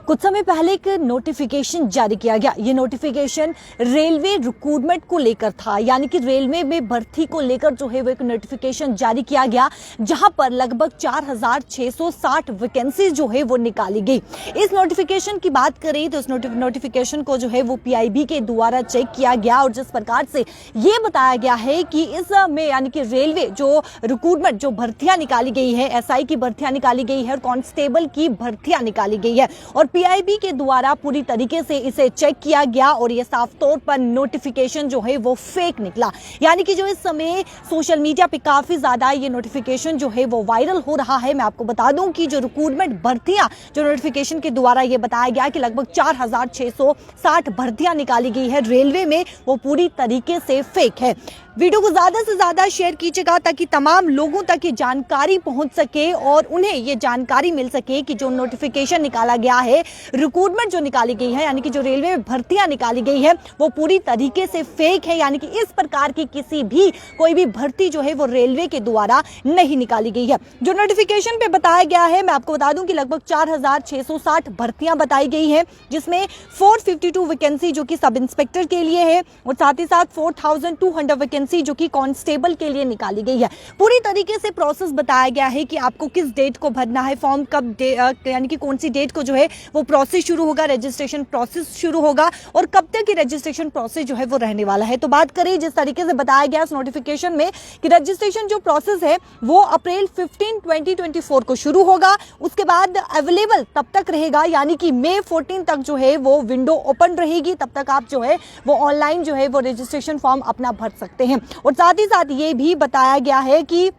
कुछ समय पहले एक नोटिफिकेशन जारी किया गया। ये नोटिफिकेशन रेलवे रिक्रूटमेंट को लेकर था, यानी कि रेलवे में भर्ती को लेकर जो है वो एक नोटिफिकेशन जारी किया गया, जहां पर लगभग 4660 वैकेंसी जो है वो निकाली गई। इस नोटिफिकेशन की बात करें तो इस नोटिफिकेशन को जो है वो पीआईबी के द्वारा चेक किया गया और जिस प्रकार से ये बताया गया है कि इसमें यानी कि रेलवे जो रिक्रूटमेंट जो भर्तियां निकाली गई है, एसआई की भर्तियां निकाली गई है और कांस्टेबल की भर्तियां निकाली गई है और पीआईबी के द्वारा पूरी तरीके से इसे चेक किया गया और ये साफ तौर पर नोटिफिकेशन जो है वो फेक निकला। यानी कि जो इस समय सोशल मीडिया पे काफी ज्यादा ये नोटिफिकेशन जो है वो वायरल हो रहा है। मैं आपको बता दूं कि जो रिक्रूटमेंट भर्तियां जो नोटिफिकेशन के द्वारा ये बताया गया कि लगभग 4660 भर्तियां निकाली गई है रेलवे में, वो पूरी तरीके से फेक है। वीडियो को ज्यादा से ज्यादा शेयर कीजिएगा ताकि तमाम लोगों तक ये जानकारी पहुंच सके और उन्हें ये जानकारी मिल सके कि जो नोटिफिकेशन निकाला गया है, रिक्रूटमेंट जो निकाली गई है, यानी कि जो रेलवे में भर्तियां निकाली गई है वो पूरी तरीके से फेक है। यानी कि इस प्रकार की किसी भी कोई भी भर्ती जो है वो रेलवे के द्वारा नहीं निकाली गई है। जो नोटिफिकेशन पे बताया गया है, मैं आपको बता दूं कि लगभग 4660 भर्तियां बताई गई है, जिसमें 452 वैकेंसी जो कि सब इंस्पेक्टर के लिए है और साथ ही साथ 4200 वैकेंसी जो कि कांस्टेबल के लिए निकाली गई है। पूरी तरीके से प्रोसेस बताया गया है कि आपको किस डेट को भरना है, फॉर्म कब यानी कि कौन सी डेट को जो है वो प्रोसेस शुरू होगा, रजिस्ट्रेशन प्रोसेस शुरू होगा और कब तक की रजिस्ट्रेशन प्रोसेस जो है वो रहने वाला है। तो बात करें जिस तरीके से बताया गया इस नोटिफिकेशन में कि रजिस्ट्रेशन जो प्रोसेस है वो अप्रैल 15 2024 को शुरू होगा, उसके बाद अवेलेबल तब तक रहेगा, यानी कि मई 14 तक जो है वो विंडो ओपन रहेगी। तब तक आप जो है वो ऑनलाइन जो है वो रजिस्ट्रेशन फॉर्म अपना भर सकते हैं। और साथ ही साथ ये भी बताया गया है कि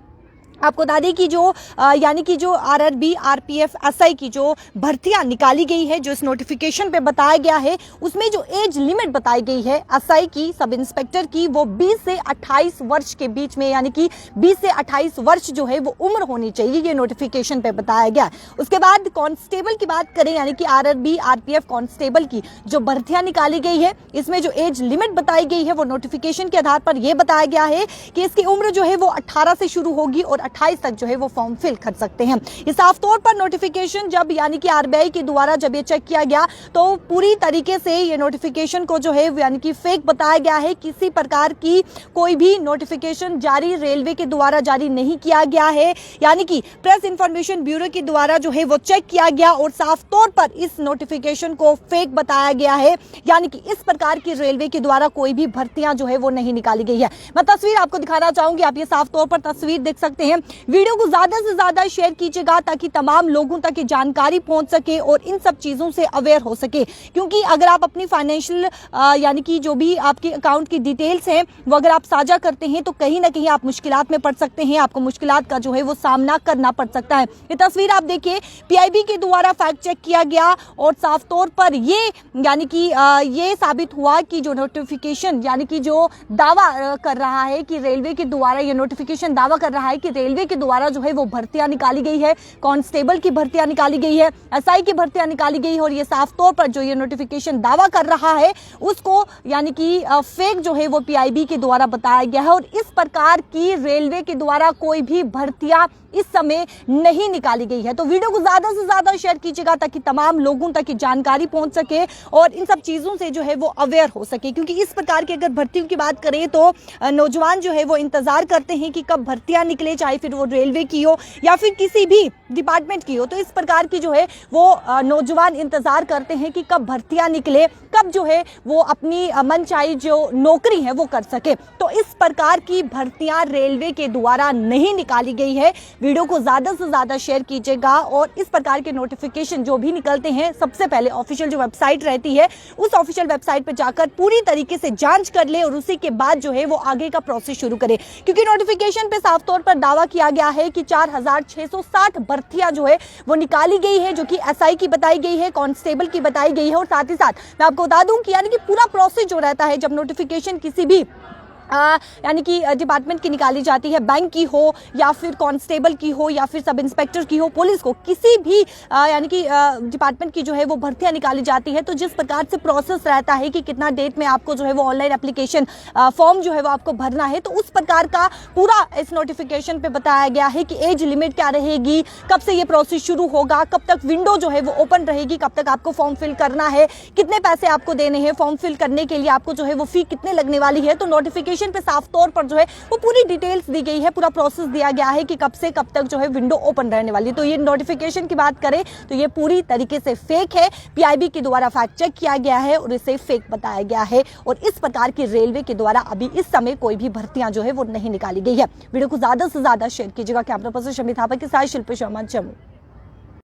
आपको बता दें कि जो यानी कि जो आरआरबी, आरपीएफ, एसआई की जो भर्तियां निकाली गई है, जो इस नोटिफिकेशन पे बताया गया है, उसमें जो एज लिमिट बताई गई है एसआई की, सब इंस्पेक्टर की, वो 20 से 28 वर्ष के बीच में, यानी कि 20 से 28 वर्ष जो है वो उम्र होनी चाहिए, ये नोटिफिकेशन पे बताया गया। उसके बाद कांस्टेबल की बात करें, यानी कि आरआरबी, आरपीएफ कांस्टेबल की जो भर्तियां निकाली गई है, इसमें जो एज लिमिट बताई गई है वो नोटिफिकेशन के आधार पर यह बताया गया है कि इसकी उम्र जो है वो 18 से शुरू होगी और 28 तक जो है वो फॉर्म फिल कर सकते हैं। ये साफ तौर पर नोटिफिकेशन जब यानी कि आरबीआई के द्वारा जब ये चेक किया गया तो पूरी तरीके से ये नोटिफिकेशन को जो है यानी कि फेक बताया गया है। किसी प्रकार की कोई भी नोटिफिकेशन जारी रेलवे के द्वारा जारी नहीं किया गया है, यानी कि प्रेस इंफॉर्मेशन ब्यूरो के द्वारा जो है वो चेक किया गया और साफ तौर पर इस नोटिफिकेशन को फेक बताया गया है। यानी कि इस प्रकार की रेलवे के द्वारा कोई भी भर्तियां जो है वो नहीं निकाली गई है। मैं तस्वीर आपको दिखाना चाहूंगी, आप ये साफ तौर पर तस्वीर देख सकते हैं। वीडियो को ज्यादा से ज्यादा शेयर कीजिएगा ताकि तमाम लोगों तक ये जानकारी पहुंच सके और इन सब चीजों से अवेयर हो सके, क्योंकि अगर आप अपनी फाइनेंशियल यानी कि जो भी आपके अकाउंट की डिटेल्स हैं वो अगर आप साझा करते हैं तो कहीं ना कहीं आप मुश्किलात में पड़ सकते हैं, आपको मुश्किलात का जो है वो सामना करना पड़ सकता है। ये तस्वीर आप देखिए, पीआईबी के द्वारा फैक्ट चेक किया गया और साफ तौर पर ये यानी कि ये साबित हुआ कि जो नोटिफिकेशन यानी कि जो दावा कर रहा है कि रेलवे के द्वारा ये नोटिफिकेशन दावा कर रहा है कि रेलवे के द्वारा जो है वो भर्तियां निकाली गई है, कांस्टेबल की भर्तियां निकाली गई है, एसआई की भर्तियां निकाली गई है और ये साफ तौर पर जो ये नोटिफिकेशन दावा कर रहा है उसको यानी कि फेक जो है वो पीआईबी के द्वारा बताया गया है और इस प्रकार की रेलवे के द्वारा कोई भी भर्तियां इस समय नहीं निकाली गई है। तो वीडियो को ज्यादा से ज्यादा शेयर कीजिएगा ताकि तमाम लोगों तक जानकारी पहुंच सके और इन सब चीजों से जो है वो अवेयर हो सके, क्योंकि इस प्रकार की अगर भर्तियों की बात करें तो नौजवान जो है वो इंतजार करते हैं कि कब भर्तियां निकले, चाहे फिर वो रेलवे की हो या फिर किसी भी डिपार्टमेंट की हो। तो इस प्रकार की जो है वो नौजवान इंतजार करते हैं कि कब भर्तियां निकले, कब जो है वो अपनी मनचाही जो नौकरी है वो कर सके। तो इस प्रकार की भर्तियां रेलवे के द्वारा नहीं निकाली गई है। वीडियो को ज्यादा से ज्यादा शेयर कीजिएगा और इस प्रकार के नोटिफिकेशन जो भी निकलते हैं सबसे पहले ऑफिशियल जो वेबसाइट रहती है उस ऑफिशियल वेबसाइट पर जाकर पूरी तरीके से जांच कर ले और उसी के बाद जो है वो आगे का प्रोसेस शुरू करे, क्योंकि नोटिफिकेशन पे साफ तौर पर दावा किया गया है कि 4660 भर्तियां जो है वो निकाली गई है, जो कि एसआई की बताई गई है, कांस्टेबल की बताई गई है और साथ ही साथ मैं आपको बता दूं कि यानी कि पूरा प्रोसेस जो रहता है जब नोटिफिकेशन किसी भी यानी कि डिपार्टमेंट की निकाली जाती है, बैंक की हो या फिर कांस्टेबल की हो या फिर सब इंस्पेक्टर की हो, पुलिस को किसी भी यानी कि डिपार्टमेंट की जो है वो भर्तियां निकाली जाती है। तो जिस प्रकार से प्रोसेस रहता है कि कितना डेट में आपको जो है वो ऑनलाइन एप्लीकेशन फॉर्म जो है वो आपको भरना है, तो उस प्रकार का पूरा इस नोटिफिकेशन पे बताया गया है कि एज लिमिट क्या रहेगी, कब से ये प्रोसेस शुरू होगा, कब तक विंडो जो है वो ओपन रहेगी, कब तक आपको फॉर्म फिल करना है, कितने पैसे आपको देने हैं, फॉर्म फिल करने के लिए आपको जो है वो फी कितने लगने वाली है। तो नोटिफिकेशन पे साफ तौर पर जो है वो पूरी डिटेल्स दी गई है, पूरा प्रोसेस दिया गया है कि कब से कब तक जो है विंडो ओपन रहने वाली है। तो ये नोटिफिकेशन की बात करें तो ये पूरी तरीके से फेक है, पीआईबी के द्वारा फैक्ट चेक किया गया है और इसे फेक बताया गया है। और इस प्रकार की रेलवे के द्वारा अभी इस समय कोई भी भर्तियां जो है वो नहीं निकाली गई है। वीडियो को ज्यादा से ज्यादा शेयर कीजिएगा। कैमरा पर्सन शमी थापा के साथ शिल्पी शर्मा, जम्मू।